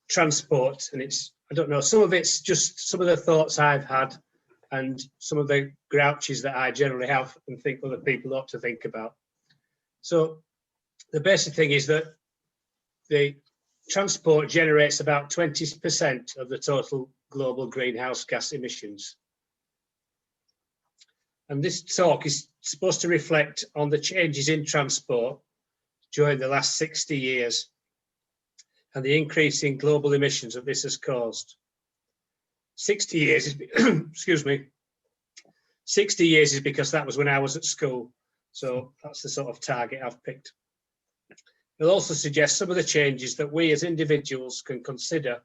transport, and I don't know, some of it's just some of the thoughts I've had and some of the grouches that I generally have and think other people ought to think about. So the basic thing is that the transport generates about 20% of the total global greenhouse gas emissions. And this talk is supposed to reflect on the changes in transport during the last 60 years and the increase in global emissions that this has caused. 60 years is, excuse me, 60 years is because that was when I was at school. So that's the sort of target I've picked. It'll also suggest some of the changes that we as individuals can consider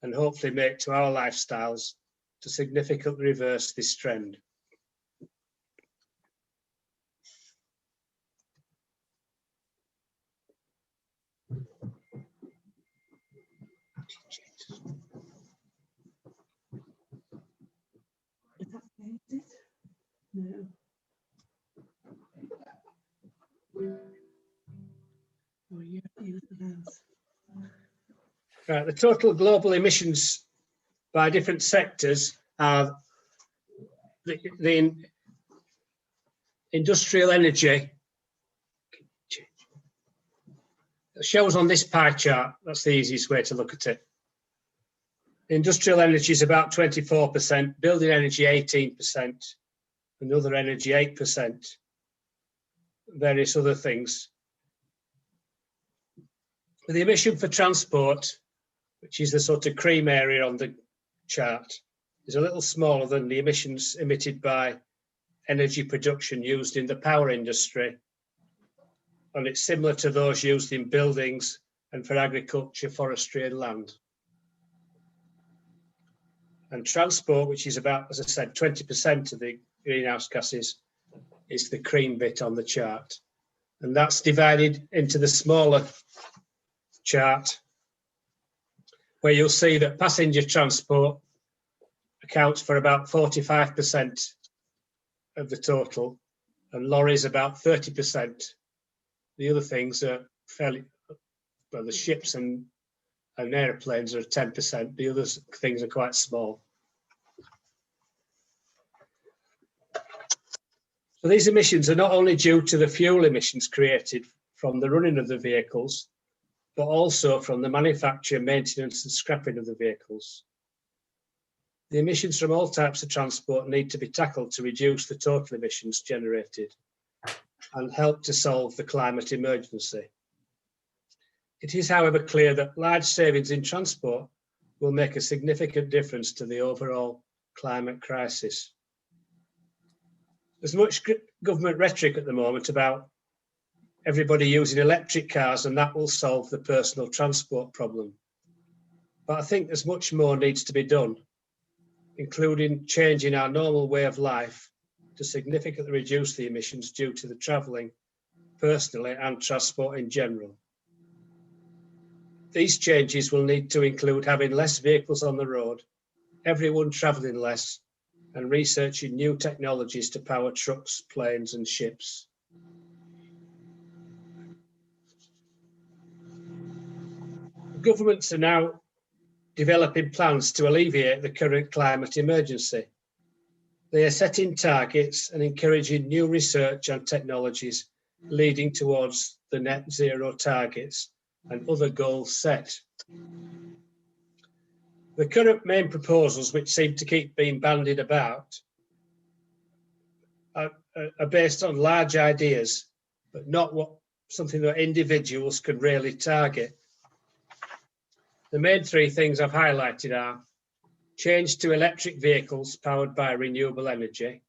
and hopefully make to our lifestyles to significantly reverse this trend. Is that painted? No. Oh, you're the house. Right, the total global emissions by different sectors are the industrial energy. It shows on this pie chart, that's the easiest way to look at it. Industrial energy is about 24%, building energy 18%, and other energy 8%, various other things. The emission for transport, which is the sort of cream area on the chart, is a little smaller than the emissions emitted by energy production used in the power industry, and it's similar to those used in buildings and for agriculture, forestry and land. And transport, which is about, as I said, 20% of the greenhouse gases, is the cream bit on the chart. And that's divided into the smaller chart, where you'll see that passenger transport accounts for about 45% of the total, and lorries about 30%. The other things are fairly, well, the ships and airplanes are 10%. The other things are quite small. So these emissions are not only due to the fuel emissions created from the running of the vehicles, but also from the manufacture, maintenance and scrapping of the vehicles. The emissions from all types of transport need to be tackled to reduce the total emissions generated and help to solve the climate emergency. It is, however, clear that large savings in transport will make a significant difference to the overall climate crisis. There's much government rhetoric at the moment about everybody using electric cars and that will solve the personal transport problem. But I think there's much more needs to be done, including changing our normal way of life to significantly reduce the emissions due to the travelling personally and transport in general. These changes will need to include having less vehicles on the road, everyone travelling less, and researching new technologies to power trucks, planes and ships. Governments are now developing plans to alleviate the current climate emergency. They are setting targets and encouraging new research and technologies leading towards the net zero targets and other goals set. The current main proposals, which seem to keep being bandied about, are based on large ideas, but not something that individuals can really target. The main three things I've highlighted are change to electric vehicles powered by renewable energy,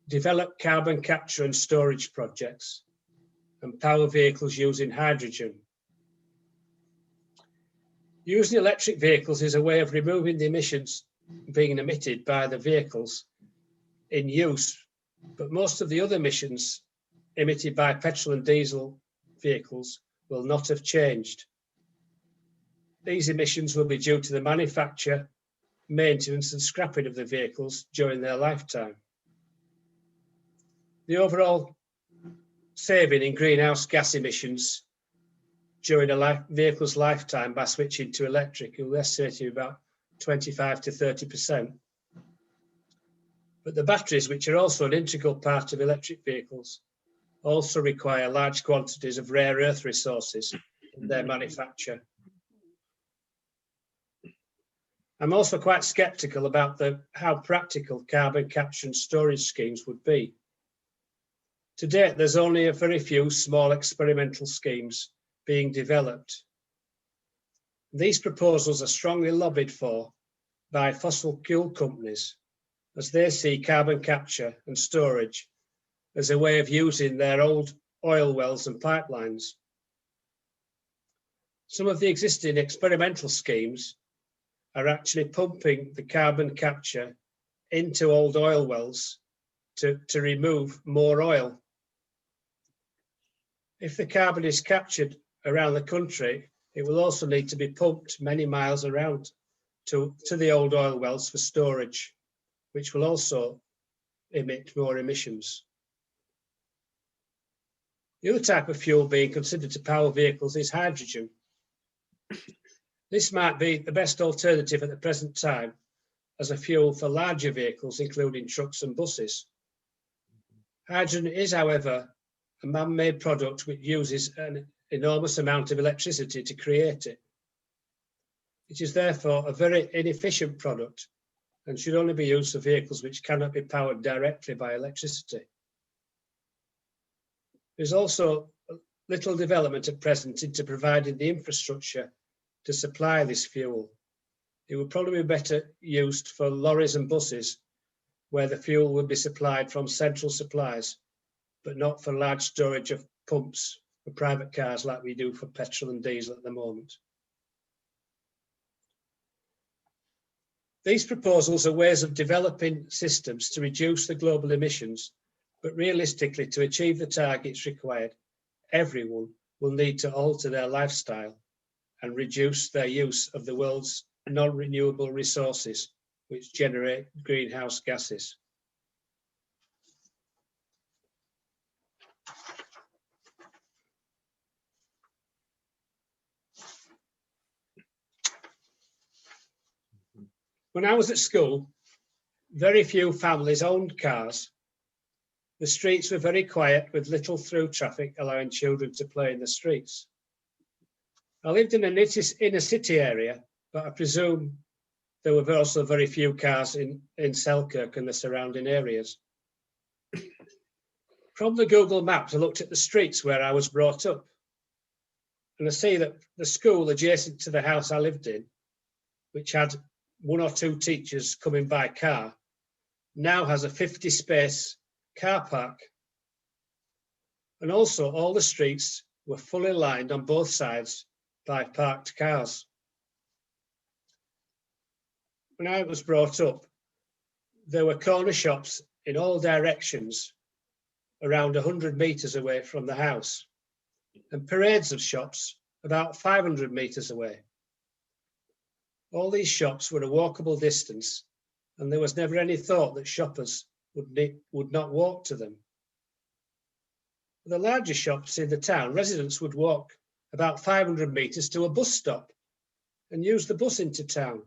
develop carbon capture and storage projects, and power vehicles using hydrogen. Using electric vehicles is a way of removing the emissions being emitted by the vehicles in use, but most of the other emissions emitted by petrol and diesel vehicles will not have changed. These emissions will be due to the manufacture, maintenance and scrapping of the vehicles during their lifetime. The overall saving in greenhouse gas emissions during a vehicle's lifetime by switching to electric. We're estimating about 25 to 30%. But the batteries, which are also an integral part of electric vehicles, also require large quantities of rare earth resources in their manufacture. I'm also quite sceptical about how practical carbon capture and storage schemes would be. To date, there's only a very few small experimental schemes being developed. These proposals are strongly lobbied for by fossil fuel companies, as they see carbon capture and storage as a way of using their old oil wells and pipelines. Some of the existing experimental schemes are actually pumping the carbon capture into old oil wells to remove more oil. If the carbon is captured around the country, it will also need to be pumped many miles around to the old oil wells for storage, which will also emit more emissions. The other type of fuel being considered to power vehicles is hydrogen. This might be the best alternative at the present time as a fuel for larger vehicles, including trucks and buses. Hydrogen is, however, a man-made product which uses an enormous amount of electricity to create it. It is therefore a very inefficient product and should only be used for vehicles which cannot be powered directly by electricity. There's also little development at present into providing the infrastructure to supply this fuel. It would probably be better used for lorries and buses, where the fuel would be supplied from central supplies, but not for large storage of pumps for private cars like we do for petrol and diesel at the moment. These proposals are ways of developing systems to reduce the global emissions, but realistically, to achieve the targets required, everyone will need to alter their lifestyle and reduce their use of the world's non-renewable resources, which generate greenhouse gases. When I was at school, very few families owned cars. The streets were very quiet with little through traffic, allowing children to play in the streets. I lived in an inner city area, but I presume there were also very few cars in Selkirk and the surrounding areas. From the Google Maps, I looked at the streets where I was brought up, and I see that the school adjacent to the house I lived in, which had one or two teachers coming by car, now has a 50-space car park. And also all the streets were fully lined on both sides by parked cars. When I was brought up, there were corner shops in all directions around 100 metres away from the house, and parades of shops about 500 metres away. All these shops were a walkable distance, and there was never any thought that shoppers would not walk to them. For the larger shops in the town, residents would walk about 500 metres to a bus stop and use the bus into town.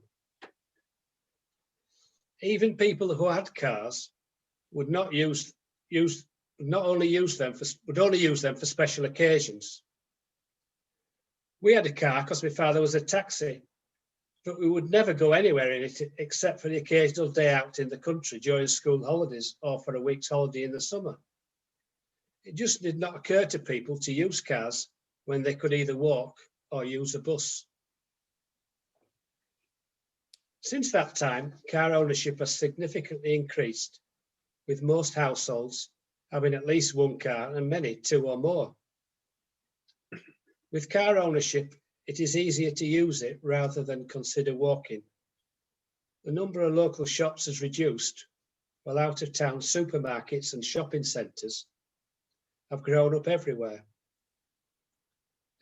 Even people who had cars would only use them for special occasions. We had a car because my father was a taxi, but we would never go anywhere in it except for the occasional day out in the country during school holidays or for a week's holiday in the summer. It just did not occur to people to use cars when they could either walk or use a bus. Since that time, car ownership has significantly increased, with most households having at least one car and many two or more. With car ownership, it is easier to use it rather than consider walking. The number of local shops has reduced, while out-of-town supermarkets and shopping centres have grown up everywhere.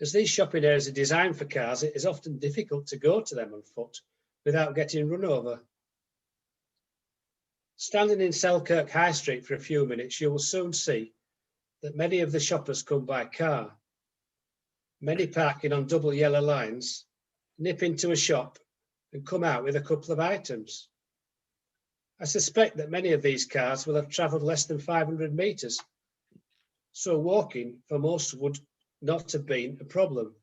As these shopping areas are designed for cars, it is often difficult to go to them on foot without getting run over. Standing in Selkirk High Street for a few minutes, you will soon see that many of the shoppers come by car. many parking on double yellow lines, nip into a shop and come out with a couple of items. I suspect that many of these cars will have travelled less than 500 metres, so walking for most would not have been a problem.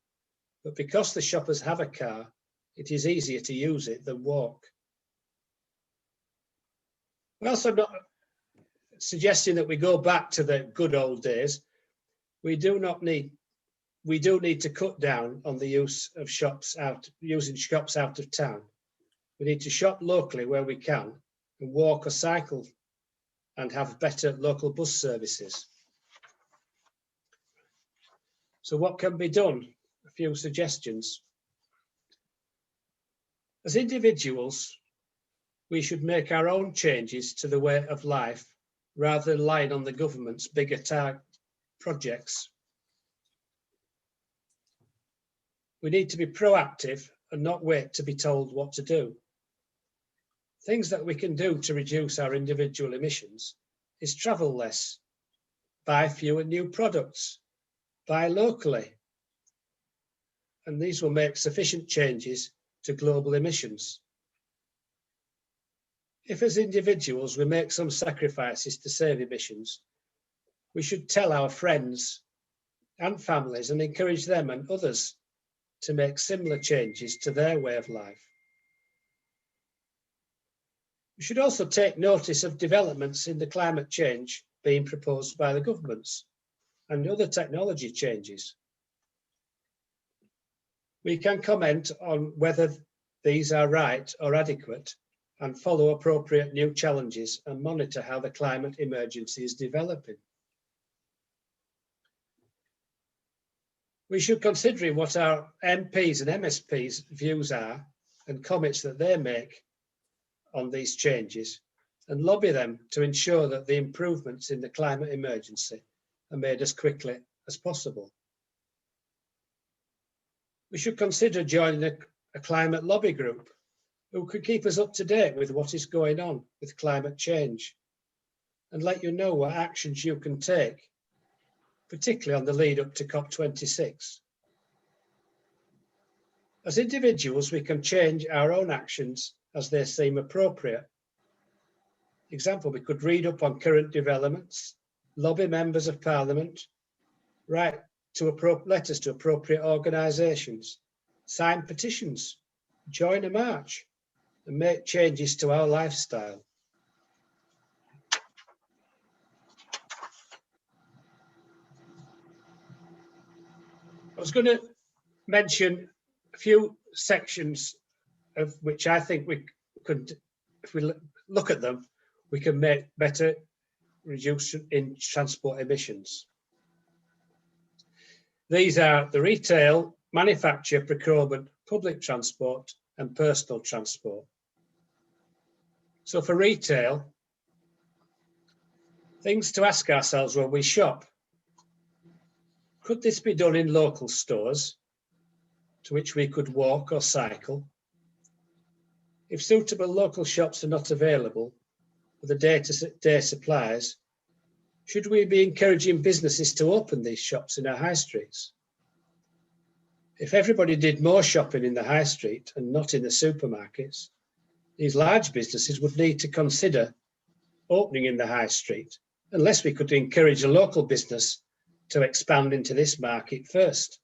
But because the shoppers have a car, it is easier to use it than walk. We're also not suggesting that we go back to the good old days. We do need to cut down on the use of using shops out of town. We need to shop locally where we can and walk or cycle and have better local bus services. So what can be done? A few suggestions. As individuals, we should make our own changes to the way of life rather than relying on the government's bigger projects. We need to be proactive and not wait to be told what to do. Things that we can do to reduce our individual emissions is travel less, buy fewer new products, buy locally, and these will make sufficient changes to global emissions. If as individuals we make some sacrifices to save emissions, we should tell our friends and families and encourage them and others to make similar changes to their way of life. We should also take notice of developments in the climate change being proposed by the governments and other technology changes. We can comment on whether these are right or adequate and follow appropriate new challenges and monitor how the climate emergency is developing. We should consider what our MPs and MSPs' views are and comments that they make on these changes and lobby them to ensure that the improvements in the climate emergency are made as quickly as possible. We should consider joining a climate lobby group who could keep us up to date with what is going on with climate change and let you know what actions you can take, particularly on the lead up to COP26. As individuals, we can change our own actions as they seem appropriate. Example, we could read up on current developments, lobby members of Parliament, write letters to appropriate organisations, sign petitions, join a march, and make changes to our lifestyle. I was going to mention a few sections of which I think we could, if we look at them, we can make better reduction in transport emissions. These are the retail, manufacture, procurement, public transport, and personal transport. So for retail, things to ask ourselves when we shop. Could this be done in local stores to which we could walk or cycle? If suitable local shops are not available for the day supplies, should we be encouraging businesses to open these shops in our high streets? If everybody did more shopping in the high street and not in the supermarkets, these large businesses would need to consider opening in the high street, unless we could encourage a local business to expand into this market first.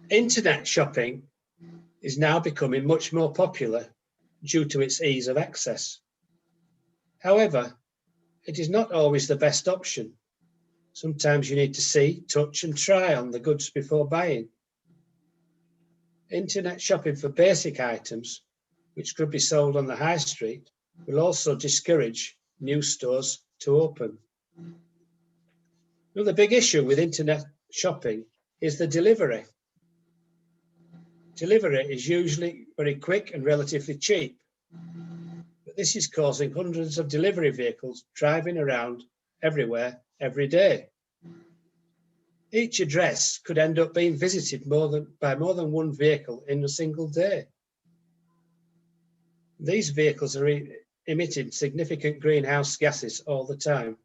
Internet shopping is now becoming much more popular due to its ease of access. However, it is not always the best option. Sometimes you need to see, touch and try on the goods before buying. Internet shopping for basic items, which could be sold on the high street, will also discourage new stores to open. Another big issue with internet shopping is the delivery. Delivery is usually very quick and relatively cheap, but this is causing hundreds of delivery vehicles driving around everywhere every day. Each address could end up being visited by more than one vehicle in a single day. These vehicles are emitting significant greenhouse gases all the time.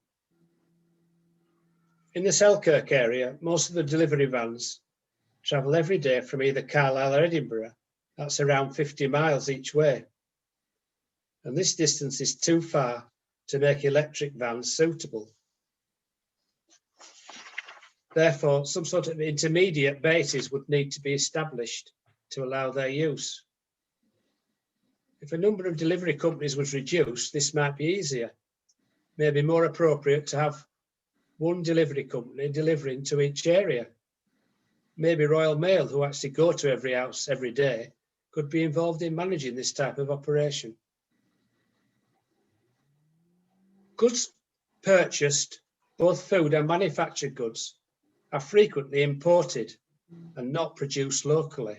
In the Selkirk area, most of the delivery vans travel every day from either Carlisle or Edinburgh. That's around 50 miles each way. And this distance is too far to make electric vans suitable. Therefore, some sort of intermediate bases would need to be established to allow their use. If a number of delivery companies was reduced, this might be easier. Maybe more appropriate to have one delivery company delivering to each area. Maybe Royal Mail, who actually go to every house every day, could be involved in managing this type of operation. Goods purchased, both food and manufactured goods, are frequently imported and not produced locally.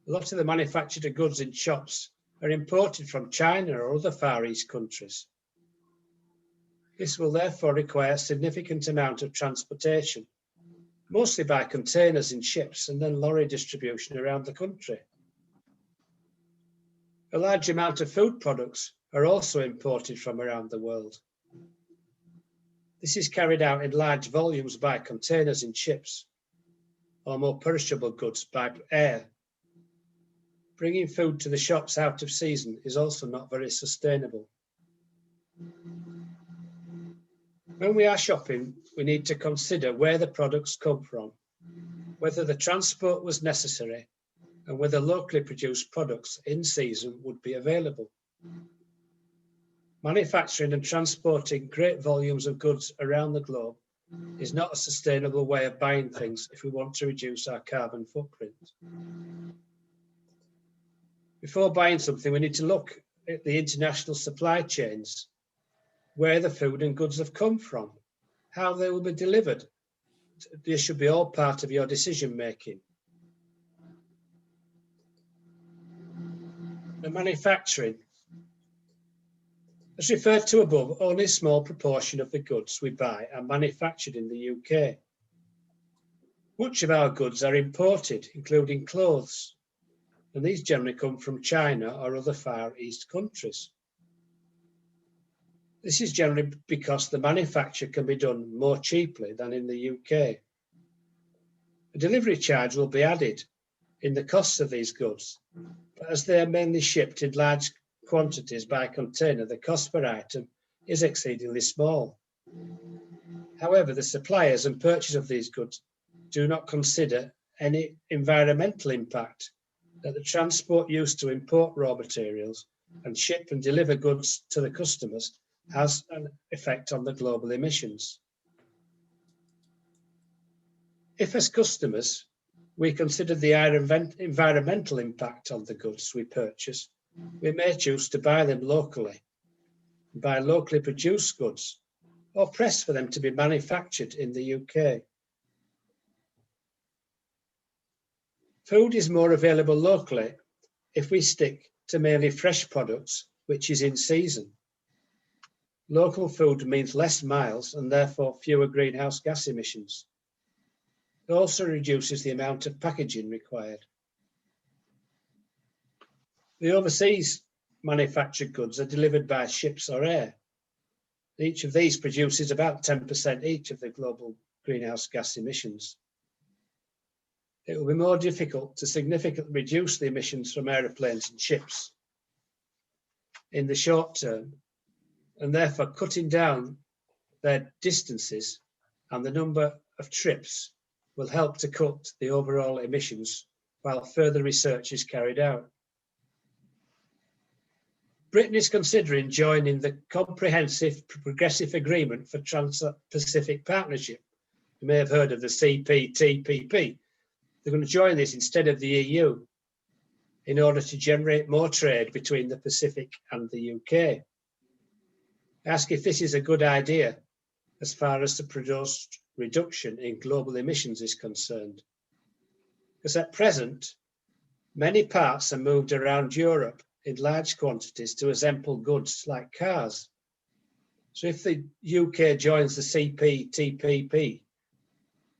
A lot of the manufactured goods in shops are imported from China or other Far East countries. This will therefore require a significant amount of transportation, mostly by containers in ships and then lorry distribution around the country. A large amount of food products are also imported from around the world. This is carried out in large volumes by containers in ships, or more perishable goods by air. Bringing food to the shops out of season is also not very sustainable. When we are shopping, we need to consider where the products come from, whether the transport was necessary, and whether locally produced products in season would be available. Manufacturing and transporting great volumes of goods around the globe is not a sustainable way of buying things if we want to reduce our carbon footprint. Before buying something, we need to look at the international supply chains, where the food and goods have come from, how they will be delivered. This should be all part of your decision making. The manufacturing. As referred to above, only a small proportion of the goods we buy are manufactured in the UK. Much of our goods are imported, including clothes, and these generally come from China or other Far East countries. This is generally because the manufacture can be done more cheaply than in the UK. A delivery charge will be added in the costs of these goods, but as they are mainly shipped in large quantities by container, the cost per item is exceedingly small. However, the suppliers and purchasers of these goods do not consider any environmental impact that the transport used to import raw materials and ship and deliver goods to the customers has an effect on the global emissions. If, as customers, we consider the environmental impact on the goods we purchase, we may choose to buy them locally, buy locally produced goods, or press for them to be manufactured in the UK. Food is more available locally if we stick to mainly fresh products, which is in season. Local food means less miles and therefore fewer greenhouse gas emissions. It also reduces the amount of packaging required. The overseas manufactured goods are delivered by ships or air. Each of these produces about 10% each of the global greenhouse gas emissions. It will be more difficult to significantly reduce the emissions from aeroplanes and ships in the short term, and therefore cutting down their distances and the number of trips will help to cut the overall emissions while further research is carried out. Britain is considering joining the Comprehensive Progressive Agreement for Trans-Pacific Partnership. You may have heard of the CPTPP. They're going to join this instead of the EU in order to generate more trade between the Pacific and the UK. I ask if this is a good idea as far as the proposed reduction in global emissions is concerned. Because at present, many parts are moved around Europe in large quantities to assemble goods like cars. So if the UK joins the CPTPP,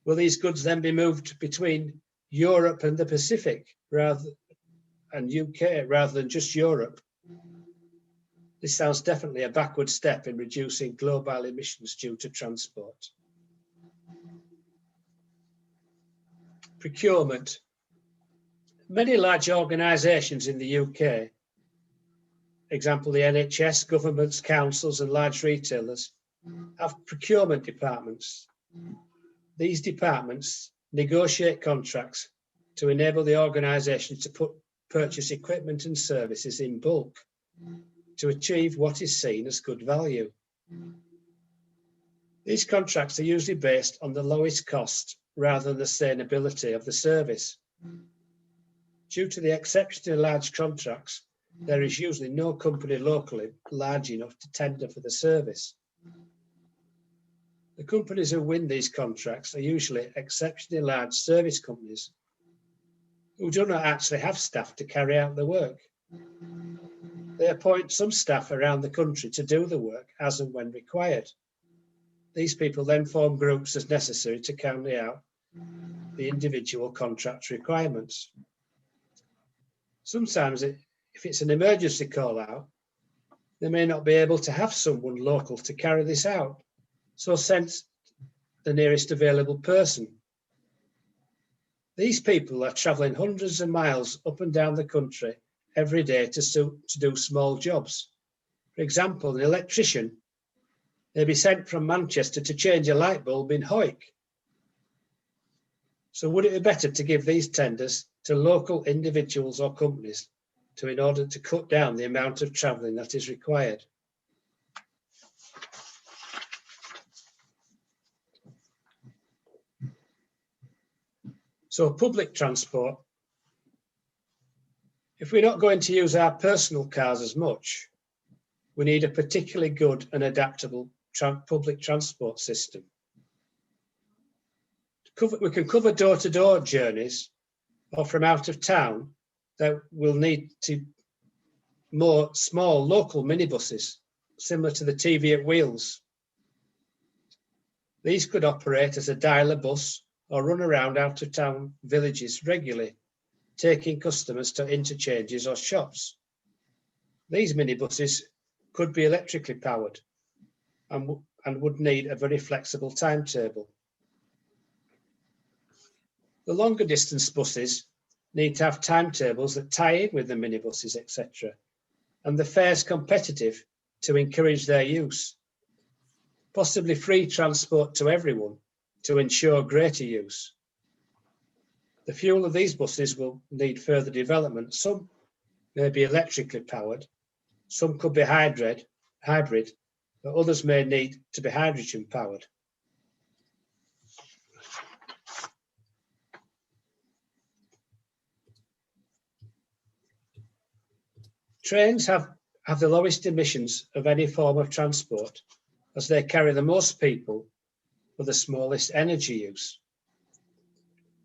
will these goods then be moved between Europe and the Pacific and UK rather than just Europe? This sounds definitely a backward step in reducing global emissions due to transport. Procurement. Many large organisations in the UK, example the NHS, governments, councils and large retailers, have procurement departments. These departments negotiate contracts to enable the organisation to purchase equipment and services in bulk to achieve what is seen as good value. These contracts are usually based on the lowest cost rather than the sustainability of the service. Due to the exceptionally large contracts, there is usually no company locally large enough to tender for the service. The companies who win these contracts are usually exceptionally large service companies who do not actually have staff to carry out the work. They appoint some staff around the country to do the work as and when required. These people then form groups as necessary to carry out the individual contract requirements. Sometimes, if it's an emergency call out, they may not be able to have someone local to carry this out, so send the nearest available person. These people are travelling hundreds of miles up and down the country every day to do small jobs. For example, an electrician may be sent from Manchester to change a light bulb in Hoyk. So would it be better to give these tenders to local individuals or companies in order to cut down the amount of travelling that is required? So public transport, if we're not going to use our personal cars as much, we need a particularly good and adaptable public transport system. We can cover door-to-door journeys or from out of town that will need to more small local minibuses, similar to the TV at wheels. These could operate as a dialer bus or run around out of town villages regularly, taking customers to interchanges or shops. These minibuses could be electrically powered and would need a very flexible timetable. The longer distance buses need to have timetables that tie in with the minibuses, etc., and the fares competitive to encourage their use. Possibly free transport to everyone to ensure greater use. The fuel of these buses will need further development. Some may be electrically powered, some could be hybrid, but others may need to be hydrogen powered. Trains have the lowest emissions of any form of transport as they carry the most people for the smallest energy use.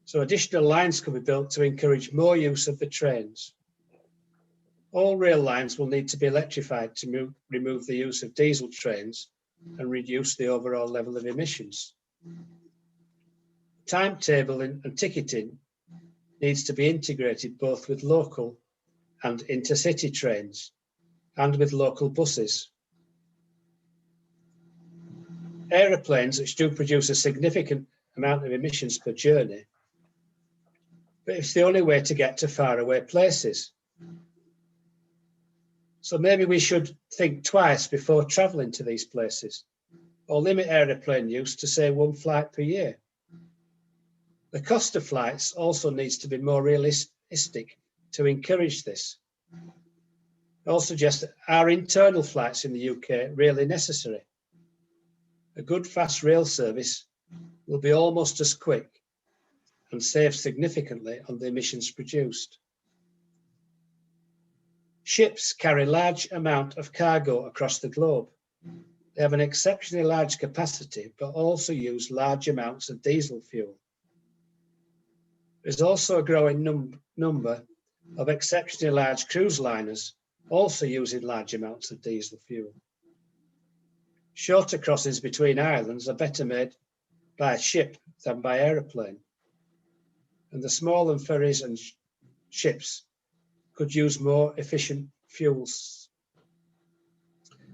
So additional lines can be built to encourage more use of the trains. All rail lines will need to be electrified to remove the use of diesel trains and reduce the overall level of emissions. Timetable and ticketing needs to be integrated both with local and intercity trains and with local buses. Aeroplanes, which do produce a significant amount of emissions per journey, but it's the only way to get to faraway places. So maybe we should think twice before travelling to these places, or limit aeroplane use to, say, 1 flight per year. The cost of flights also needs to be more realistic to encourage this. I also suggest that are internal flights in the UK really necessary? A good fast rail service will be almost as quick and save significantly on the emissions produced. Ships carry large amount of cargo across the globe. They have an exceptionally large capacity, but also use large amounts of diesel fuel. There's also a growing number of exceptionally large cruise liners, also using large amounts of diesel fuel. Shorter crossings between islands are better made by ship than by aeroplane. And the smaller ferries and ships could use more efficient fuels.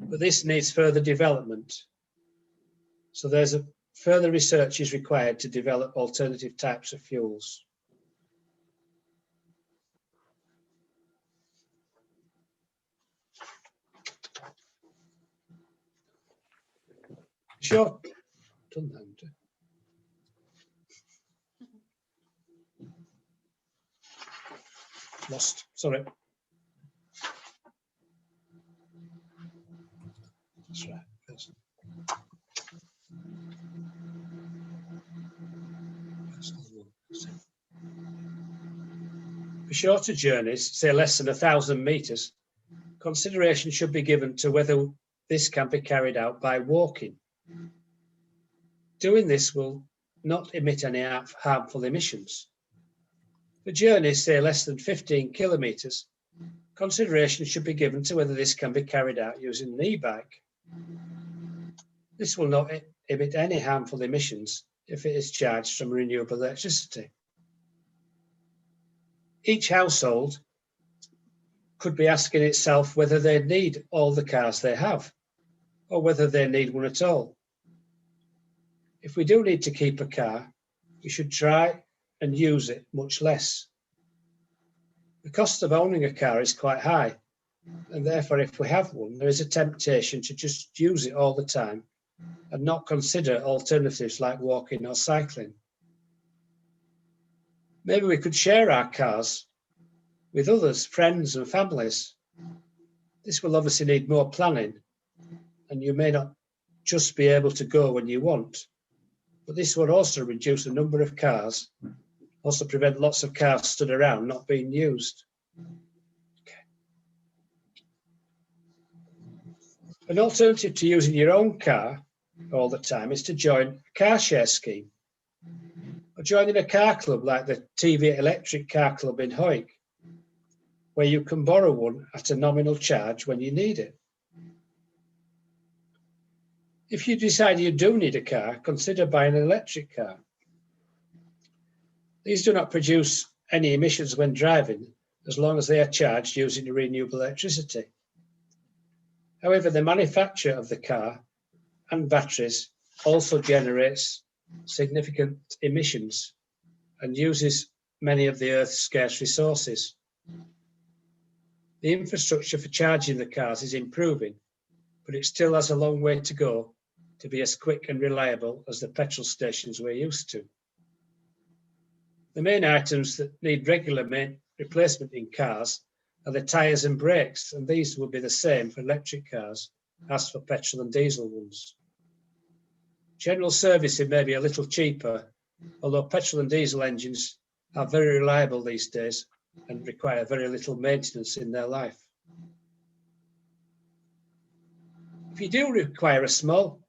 but this needs further development. So further research is required to develop alternative types of fuels. Sure. Done that, haven't I? Lost. Sorry. That's right. For shorter journeys, say less than 1,000 metres, consideration should be given to whether this can be carried out by walking. Doing this will not emit any harmful emissions. For journeys, say less than 15 kilometres, consideration should be given to whether this can be carried out using an e-bike. This will not emit any harmful emissions if it is charged from renewable electricity. Each household could be asking itself whether they need all the cars they have, or whether they need one at all. If we do need to keep a car, we should try and use it much less. The cost of owning a car is quite high, and therefore if we have one, there is a temptation to just use it all the time and not consider alternatives like walking or cycling. Maybe we could share our cars with others, friends and families. This will obviously need more planning, and you may not just be able to go when you want, but this would also reduce the number of cars, also prevent lots of cars stood around not being used. Okay. An alternative to using your own car all the time is to join a car share scheme, or joining a car club like the TV Electric Car Club in Hoyk, where you can borrow one at a nominal charge when you need it. If you decide you do need a car, consider buying an electric car. These do not produce any emissions when driving, as long as they are charged using renewable electricity. However, the manufacture of the car and batteries also generates significant emissions and uses many of the Earth's scarce resources. The infrastructure for charging the cars is improving, but it still has a long way to go to be as quick and reliable as the petrol stations we're used to. The main items that need regular replacement in cars are the tyres and brakes, and these will be the same for electric cars as for petrol and diesel ones. General servicing may be a little cheaper, although petrol and diesel engines are very reliable these days and require very little maintenance in their life. If you do require a small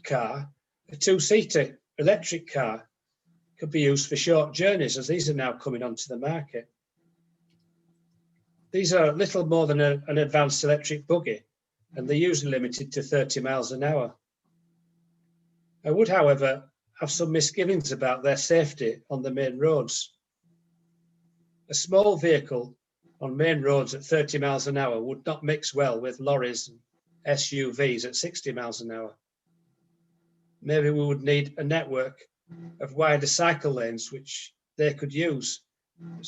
car, a two-seater electric car could be used for short journeys, as these are now coming onto the market. These are little more than an advanced electric buggy, and they're usually limited to 30 miles an hour. I would, however, have some misgivings about their safety on the main roads. A small vehicle on main roads at 30 miles an hour would not mix well with lorries and SUVs at 60 miles an hour. Maybe we would need a network of wider cycle lanes which they could use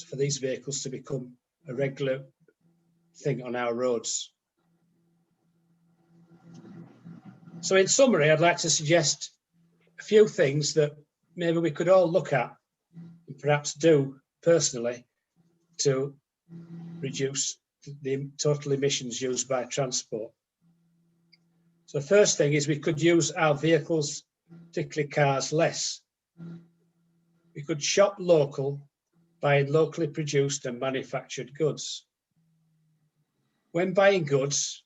for these vehicles to become a regular thing on our roads. So in summary, I'd like to suggest a few things that maybe we could all look at and perhaps do personally to reduce the total emissions used by transport. So the first thing is we could use our vehicles, particularly cars, less. We could shop local, buying locally produced and manufactured goods. When buying goods,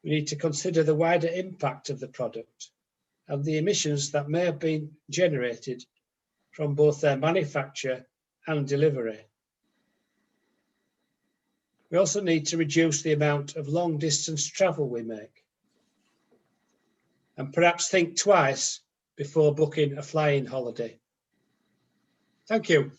we need to consider the wider impact of the product and the emissions that may have been generated from both their manufacture and delivery. We also need to reduce the amount of long distance travel we make, and perhaps think twice before booking a flying holiday. Thank you.